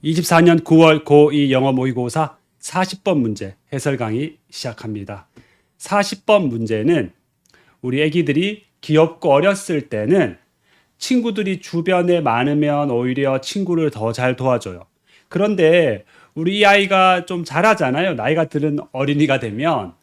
24년 9월 고2 영어 모의고사 40번 문제 해설 강의 시작합니다. 40번 문제는 우리 애기들이 귀엽고 어렸을 때는 친구들이 주변에 많으면 오히려 친구를 더 잘 도와줘요. 그런데 우리 이 아이가 좀 잘하잖아요. 나이가 들은 어린이가 되면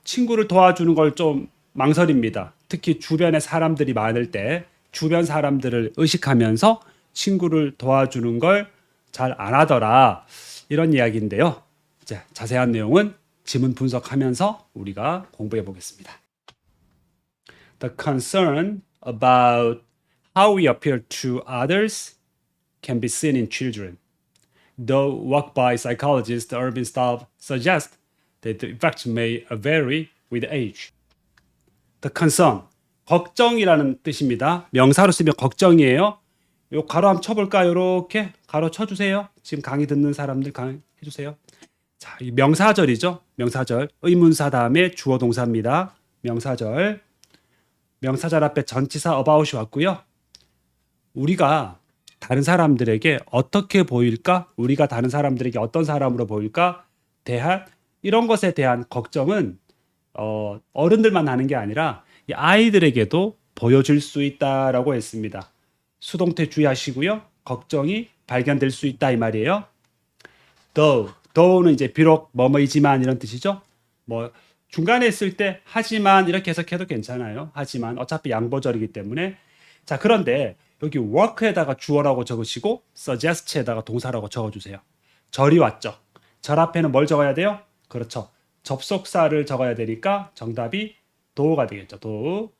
친구를 도와주는 걸 좀 망설입니다. 특히 주변에 사람들이 많을 때 주변 사람들을 의식하면서 친구를 도와주는 걸 잘 안 하더라. 이런 이야기인데요. 이제 자세한 내용은 지문 분석하면서 우리가 공부해 보겠습니다. The concern about how we appear to others can be seen in children. Though work by psychologist Irvin Staub suggests that the effects may vary with age. The concern, 걱정이라는 뜻입니다. 명사로 쓰면 걱정이에요. 요 가로 한번 쳐볼까요? 이렇게 가로 쳐주세요. 지금 강의 듣는 사람들 강의 해주세요. 자, 이 명사절이죠. 명사절. 의문사 다음에 주어 동사입니다. 명사절. 명사절 앞에 전치사 about이 왔고요. 우리가 다른 사람들에게 어떻게 보일까? 우리가 다른 사람들에게 어떤 사람으로 보일까? 대한 이런 것에 대한 걱정은 어른들만 하는 게 아니라 이 아이들에게도 보여줄 수 있다라고 했습니다. 수동태 주의하시고요. 걱정이 발견될 수 있다 이 말이에요. though는 이제 비록 뭐뭐이지만 이런 뜻이죠. 뭐 중간에 있을 때 하지만 이렇게 해석해도 괜찮아요. 하지만 어차피 양보절이기 때문에. 자, 그런데 여기 work에다가 주어라고 적으시고 suggest에다가 동사라고 적어주세요. 절이 왔죠. 절 앞에는 뭘 적어야 돼요? 그렇죠. 접속사를 적어야 되니까 정답이 do가 되겠죠. do.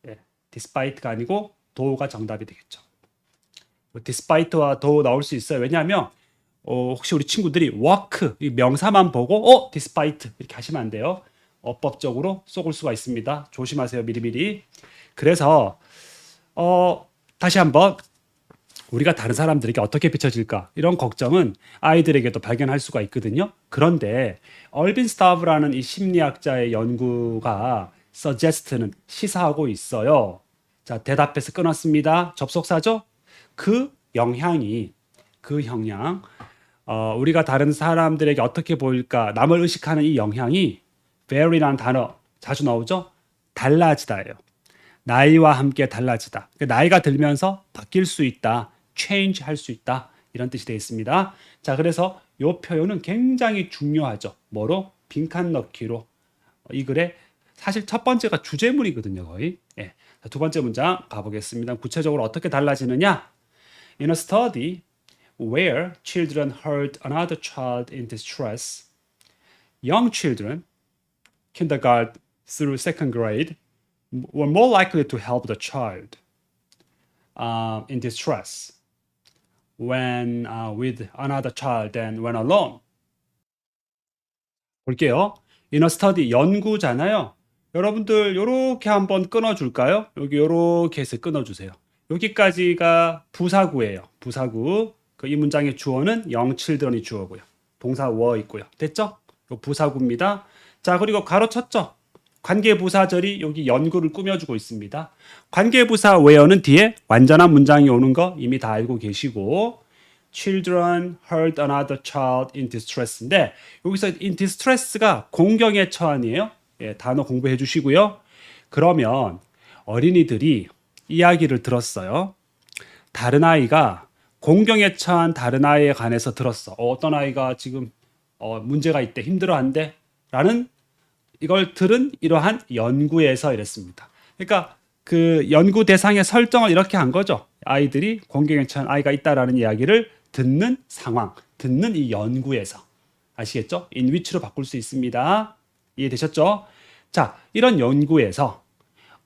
예, despite가 아니고 do가 정답이 되겠죠. despite와 do 나올 수 있어요. 왜냐하면 혹시 우리 친구들이 work 이 명사만 보고 despite 이렇게 하시면 안 돼요. 어법적으로 속을 수가 있습니다. 조심하세요. 미리미리. 그래서 다시 한번 우리가 다른 사람들에게 어떻게 비춰질까 이런 걱정은 아이들에게도 발견할 수가 있거든요. 그런데 얼빈 스타브라는 이 심리학자의 연구가 suggest는 시사하고 있어요. 자, 대답해서 끊었습니다. 접속사죠? 그 영향 우리가 다른 사람들에게 어떻게 보일까 남을 의식하는 이 영향이 vary라는 단어 자주 나오죠? 달라지다예요. 나이와 함께 달라지다. 나이가 들면서 바뀔 수 있다. change 할 수 있다. 이런 뜻이 되어 있습니다. 자, 그래서 이 표현은 굉장히 중요하죠. 뭐로? 빈칸 넣기로. 이 글에 사실 첫 번째가 주제문이거든요. 거의. 예. 자, 두 번째 문장 가보겠습니다. 구체적으로 어떻게 달라지느냐? In a study where children heard another child in distress, young children, kindergarten through second grade, were more likely to help the child in distress when with another child than when alone. 볼게요. In a study, 연구잖아요. 여러분들 요렇게 한번 끊어줄까요? 여기 요렇게 해서 끊어주세요. 여기까지가 부사구예요. 부사구. 이 문장의 주어는 young children이 주어고요. 동사 were 있고요. 됐죠? 요 부사구입니다. 자, 그리고 가로쳤죠? 관계부사절이 여기 연구를 꾸며주고 있습니다. 관계부사 where는 뒤에 완전한 문장이 오는 거 이미 다 알고 계시고 children heard another child in distress인데 여기서 in distress가 공경에 처한이에요. 예, 단어 공부해 주시고요. 그러면 어린이들이 이야기를 들었어요. 다른 아이가 공경에 처한 다른 아이에 관해서 들었어. 어떤 아이가 지금 문제가 있대, 힘들어한대 라는 이걸 들은 이러한 연구에서 이랬습니다. 그러니까 그 연구 대상의 설정을 이렇게 한 거죠. 아이들이 공경에 처한 아이가 있다라는 이야기를 듣는 상황, 듣는 이 연구에서. 아시겠죠? in which로 바꿀 수 있습니다. 이해되셨죠? 자, 이런 연구에서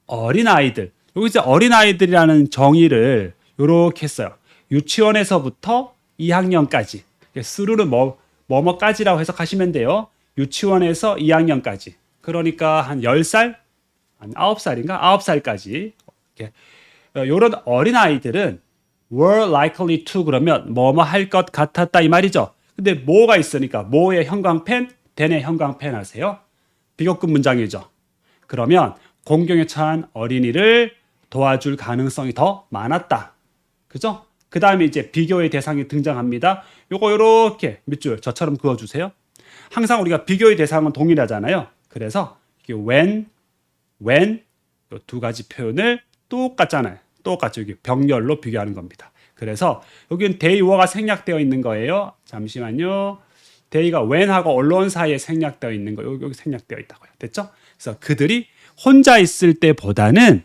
어린아이들, 여기서 어린아이들이라는 정의를 이렇게 했어요. 유치원에서부터 2학년까지. 스루는 뭐뭐까지라고 해석하시면 돼요. 유치원에서 2학년까지. 그러니까 한 10살? 한 9살인가? 9살까지. 이런 어린아이들은 were likely to 그러면 뭐뭐 할 것 같았다 이 말이죠. 근데 뭐가 있으니까 뭐의 형광펜? then의 형광펜 하세요. 비교급 문장이죠. 그러면 공경에 처한 어린이를 도와줄 가능성이 더 많았다. 그죠? 그 다음에 이제 비교의 대상이 등장합니다. 요거 요렇게 밑줄 저처럼 그어주세요. 항상 우리가 비교의 대상은 동일하잖아요. 그래서 이게 when 요 두 가지 표현을 똑같잖아요. 똑같죠. 여기 병렬로 비교하는 겁니다. 그래서 여기는 they were가 생략되어 있는 거예요. 잠시만요. they가 when하고 언론 사이에 생략되어 있는 거 여기 생략되어 있다고요. 됐죠? 그래서 그들이 혼자 있을 때보다는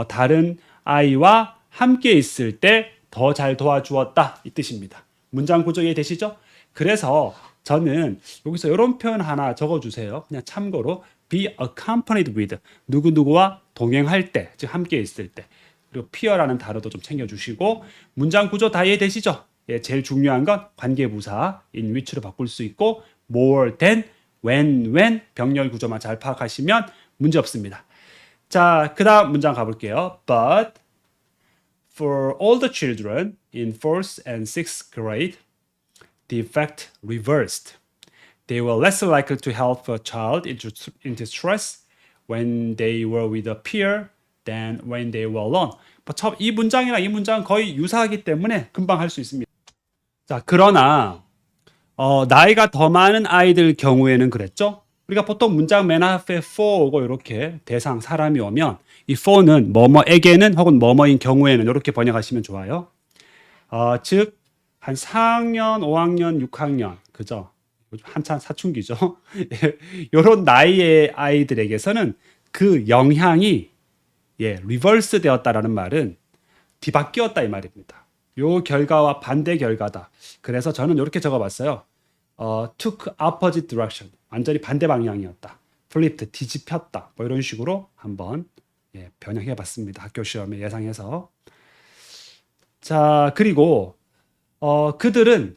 다른 아이와 함께 있을 때 더 잘 도와주었다 이 뜻입니다. 문장 구조 이해되시죠? 그래서 저는 여기서 이런 표현 하나 적어주세요. 그냥 참고로 be accompanied with 누구누구와 동행할 때, 즉 함께 있을 때. 그리고 peer라는 단어도 좀 챙겨주시고 문장 구조 다 이해되시죠? 예, 제일 중요한 건 관계부사 in which로 바꿀 수 있고 more than, when 병렬 구조만 잘 파악하시면 문제 없습니다. 자, 그 다음 문장 가볼게요. But for all the children in 4th and 6th grade, the effect reversed. They were less likely to help a child in distress when they were with a peer than when they were alone. 이 문장이랑 이 문장은 거의 유사하기 때문에 금방 할 수 있습니다. 자, 그러나 나이가 더 많은 아이들 경우에는 그랬죠. 우리가 보통 문장 맨 앞에 for 오고 이렇게 대상 사람이 오면 이 for는 뭐뭐에게는 혹은 뭐뭐인 경우에는 이렇게 번역하시면 좋아요. 즉 한 4학년, 5학년, 6학년 그죠? 한참 사춘기죠. 이런 나이의 아이들에게서는 그 영향이 리버스 되었다라는 말은 뒤바뀌었다 이 말입니다. 요 결과와 반대 결과다. 그래서 저는 이렇게 적어봤어요. took opposite direction. 완전히 반대 방향이었다. flipped, 뒤집혔다. 뭐 이런 식으로 한번 변형해봤습니다. 학교 시험에 예상해서. 자, 그리고 그들은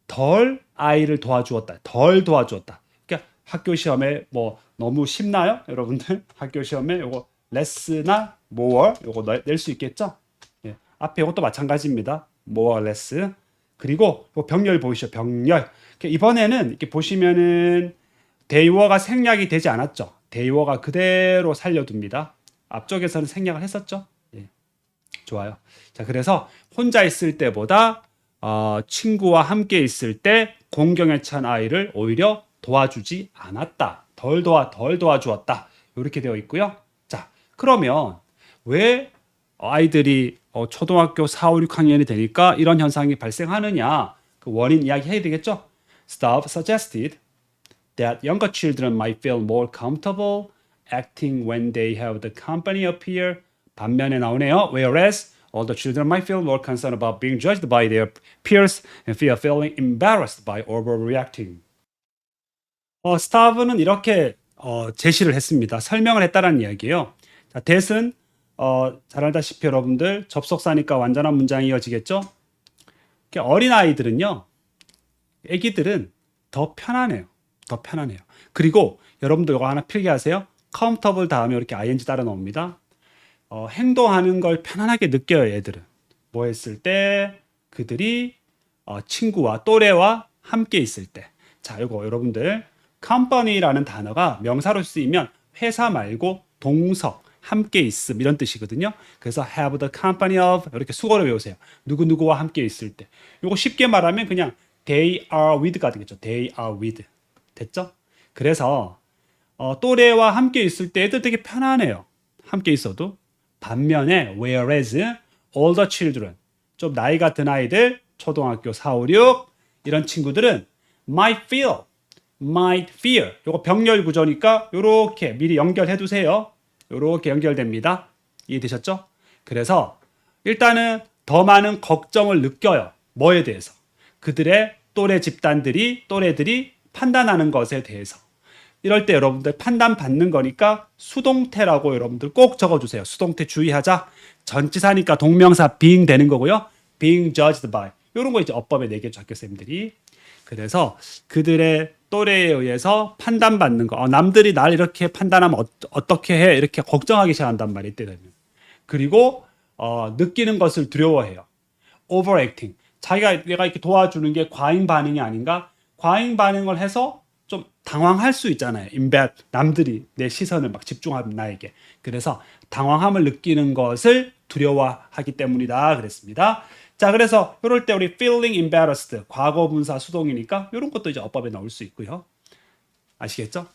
덜 아이를 도와주었다. 덜 도와주었다. 그러니까 학교 시험에 뭐 너무 쉽나요? 여러분들 학교 시험에 요거 less나 more 요거 낼 수 있겠죠? 예, 앞에 이것도 마찬가지입니다. more, less. 그리고 병렬 보이시죠? 병렬. 이번에는 이렇게 보시면은 they were가 생략이 되지 않았죠. they were가 그대로 살려둡니다. 앞쪽에서는 생략을 했었죠. 예, 좋아요. 자, 그래서 혼자 있을 때보다 친구와 함께 있을 때 공경에 찬 아이를 오히려 도와주지 않았다. 덜 도와주었다. 이렇게 되어 있고요. 자, 그러면 왜 아이들이 초등학교 4, 5, 6학년이 되니까 이런 현상이 발생하느냐? 그 원인 이야기 해야 되겠죠? Staff suggested that younger children might feel more comfortable acting when they have the company of peer. 반면에 나오네요. Whereas older children might feel more concerned about being judged by their peers and fear feeling embarrassed by overreacting. 스타브는 이렇게 제시를 했습니다. 설명을 했다는 이야기예요. 자, that은 잘 알다시피 여러분들 접속사니까 완전한 문장이 이어지겠죠? 어린 아이들은요, 애기들은 더 편안해요. 더 편안해요. 그리고 여러분들 이거 하나 필기하세요. comfortable 다음에 이렇게 ing 따라 나옵니다. 행동하는 걸 편안하게 느껴요, 애들은. 뭐 했을 때? 그들이 친구와 또래와 함께 있을 때. 자, 이거 여러분들 company라는 단어가 명사로 쓰이면 회사 말고 동석, 함께 있음 이런 뜻이거든요. 그래서 have the company of 이렇게 수거로 외우세요. 누구누구와 함께 있을 때. 이거 쉽게 말하면 그냥 they are with가 되겠죠. they are with. 됐죠? 그래서 또래와 함께 있을 때 애들 되게 편안해요. 함께 있어도. 반면에 whereas older children 좀 나이 같은 아이들 초등학교 4, 5, 6 이런 친구들은 might fear 요거 병렬 구조니까 요렇게 미리 연결해 두세요. 요렇게 연결됩니다. 이해되셨죠? 그래서 일단은 더 많은 걱정을 느껴요. 뭐에 대해서? 그들의 또래들이 판단하는 것에 대해서. 이럴 때 여러분들 판단받는 거니까 수동태라고 여러분들 꼭 적어주세요. 수동태 주의하자. 전치사니까 동명사 being 되는 거고요. being judged by. 이런 거 이제 어법에 내겠죠. 학교쌤들이. 그래서 그들의 또래에 의해서 판단받는 거. 남들이 날 이렇게 판단하면 어떻게 해? 이렇게 걱정하기 시작한단 말이에요. 이때 되면. 그리고 느끼는 것을 두려워해요. overacting. 내가 이렇게 도와주는 게 과잉 반응이 아닌가? 과잉 반응을 해서 좀 당황할 수 있잖아요. 남들이 내 시선을 막 집중하는 나에게. 그래서 당황함을 느끼는 것을 두려워하기 때문이다 그랬습니다. 자, 그래서 이럴 때 우리 feeling embarrassed 과거 분사 수동이니까 이런 것도 이제 어법에 넣을 수 있고요. 아시겠죠?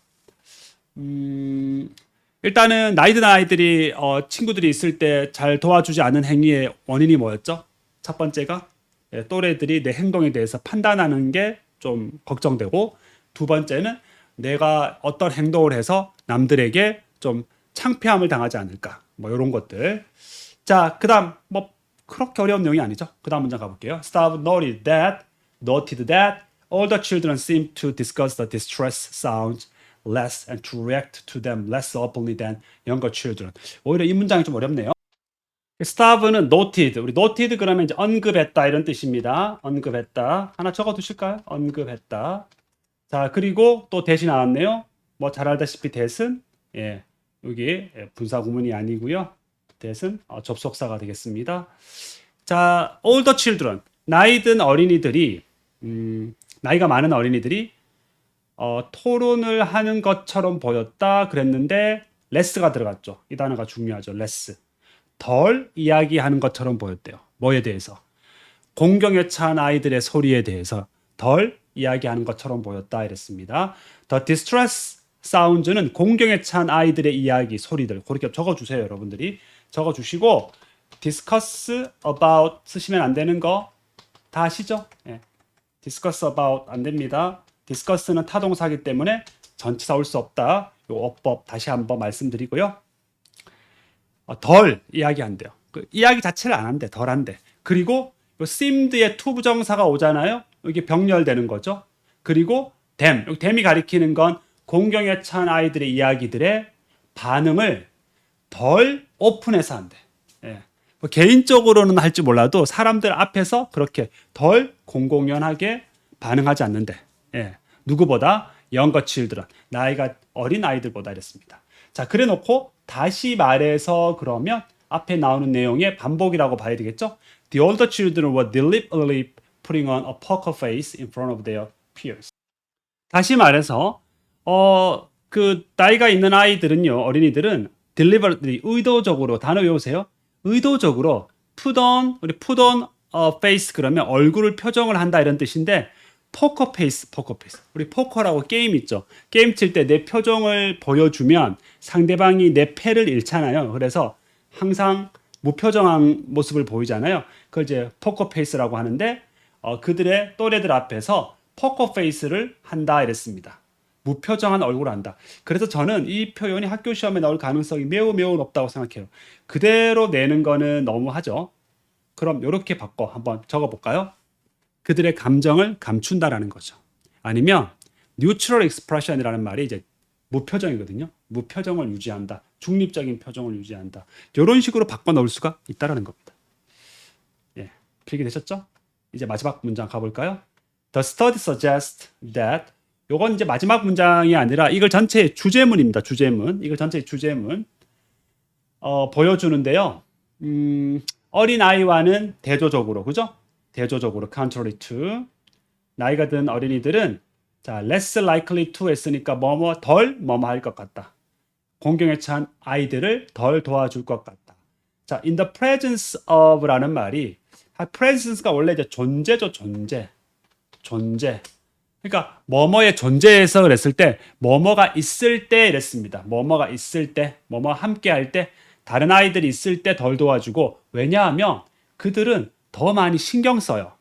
일단은 나이 든 아이들이 친구들이 있을 때 잘 도와주지 않는 행위의 원인이 뭐였죠? 첫 번째가 또래들이 내 행동에 대해서 판단하는 게 좀 걱정되고, 두 번째는 내가 어떤 행동을 해서 남들에게 좀 창피함을 당하지 않을까, 뭐 이런 것들. 자, 그다음 뭐 그렇게 어려운 내용이 아니죠. 그다음 문장 가볼게요. Staff noted that all the children seemed to discuss the distress sounds less and to react to them less openly than younger children. 오히려 이 문장이 좀 어렵네요. starve는 noted. 우리 noted 그러면 이제 언급했다 이런 뜻입니다. 언급했다. 하나 적어 두실까요? 언급했다. 자, 그리고 또 대시 나왔네요. 뭐 잘 알다시피 대신 여기 분사 구문이 아니고요. 대신 접속사가 되겠습니다. 자, older children. 나이 든 어린이들이 나이가 많은 어린이들이 토론을 하는 것처럼 보였다 그랬는데 less가 들어갔죠. 이 단어가 중요하죠. less. 덜 이야기하는 것처럼 보였대요. 뭐에 대해서? 공경에 찬 아이들의 소리에 대해서 덜 이야기하는 것처럼 보였다 이랬습니다. The distress sounds는 공경에 찬 아이들의 이야기, 소리들. 그렇게 적어주세요, 여러분들이. 적어주시고 discuss about 쓰시면 안 되는 거 다 아시죠? discuss about 안 됩니다. discuss는 타동사이기 때문에 전치사 올 수 없다. 요 어법 다시 한번 말씀드리고요. 덜 이야기한대요. 그 이야기 자체를 안 한대. 덜 한대. 그리고 요 seemed의 to 부정사가 오잖아요. 이게 병렬되는 거죠. 그리고 them. 여기 them이 가리키는 건 공경에 찬 아이들의 이야기들의 반응을 덜 오픈해서 한대. 뭐 개인적으로는 할지 몰라도 사람들 앞에서 그렇게 덜 공공연하게 반응하지 않는데. 누구보다 younger children. 나이가 어린 아이들보다 이랬습니다. 자, 그래 놓고 다시 말해서 그러면 앞에 나오는 내용의 반복이라고 봐야 되겠죠? The older children were deliberately putting on a poker face in front of their peers. 다시 말해서 그 나이가 있는 아이들은요, 어린이들은 deliberately 의도적으로 단어 외우세요. 의도적으로 put on face 그러면 얼굴을 표정을 한다 이런 뜻인데 포커 페이스. 우리 포커라고 게임 있죠. 게임 칠 때 내 표정을 보여주면 상대방이 내 패를 잃잖아요. 그래서 항상 무표정한 모습을 보이잖아요. 그걸 이제 포커 페이스라고 하는데 그들의 또래들 앞에서 포커 페이스를 한다 이랬습니다. 무표정한 얼굴을 한다. 그래서 저는 이 표현이 학교 시험에 나올 가능성이 매우 높다고 생각해요. 그대로 내는 거는 너무하죠. 그럼 이렇게 바꿔 한번 적어볼까요? 그들의 감정을 감춘다라는 거죠. 아니면 neutral expression이라는 말이 이제 무표정이거든요. 무표정을 유지한다. 중립적인 표정을 유지한다. 이런 식으로 바꿔 넣을 수가 있다라는 겁니다. 필기되셨죠? 이제 마지막 문장 가볼까요? The study suggests that 요건 이제 마지막 문장이 아니라 이걸 전체의 주제문입니다. 주제문. 이걸 전체의 주제문 보여주는데요. 어린 아이와는 대조적으로, 그죠? 대조적으로 contrary to 나이가 든 어린이들은 자 less likely to 했으니까 덜 할 것 같다. 공경에 찬 아이들을 덜 도와줄 것 같다. 자 in the presence of라는 말이 presence가 원래 이제 존재죠. 존재. 그러니까 뭐뭐의 존재에서 그랬을 때 뭐뭐가 있을 때 이랬습니다. 뭐뭐가 있을 때, 뭐뭐 함께 할 때 다른 아이들이 있을 때 덜 도와주고 왜냐하면 그들은 더 많이 신경 써요.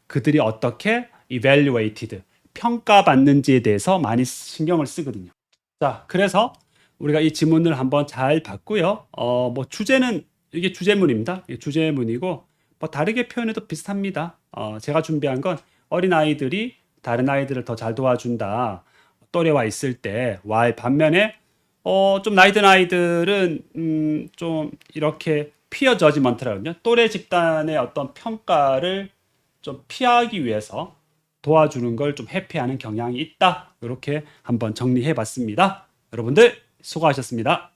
그들이 어떻게 evaluated, 평가받는지에 대해서 많이 신경을 쓰거든요. 자, 그래서 우리가 이 지문을 한번 잘 봤고요. 뭐 주제는 이게 주제문입니다. 이게 주제문이고 뭐 다르게 표현해도 비슷합니다. 제가 준비한 건 어린아이들이 다른 아이들을 더 잘 도와준다. 또래와 있을 때 반면에 좀 나이 든 아이들은 좀 이렇게 피어 저지먼트라거든요. 또래 집단의 어떤 평가를 좀 피하기 위해서 도와주는 걸 좀 회피하는 경향이 있다. 이렇게 한번 정리해 봤습니다. 여러분들 수고하셨습니다.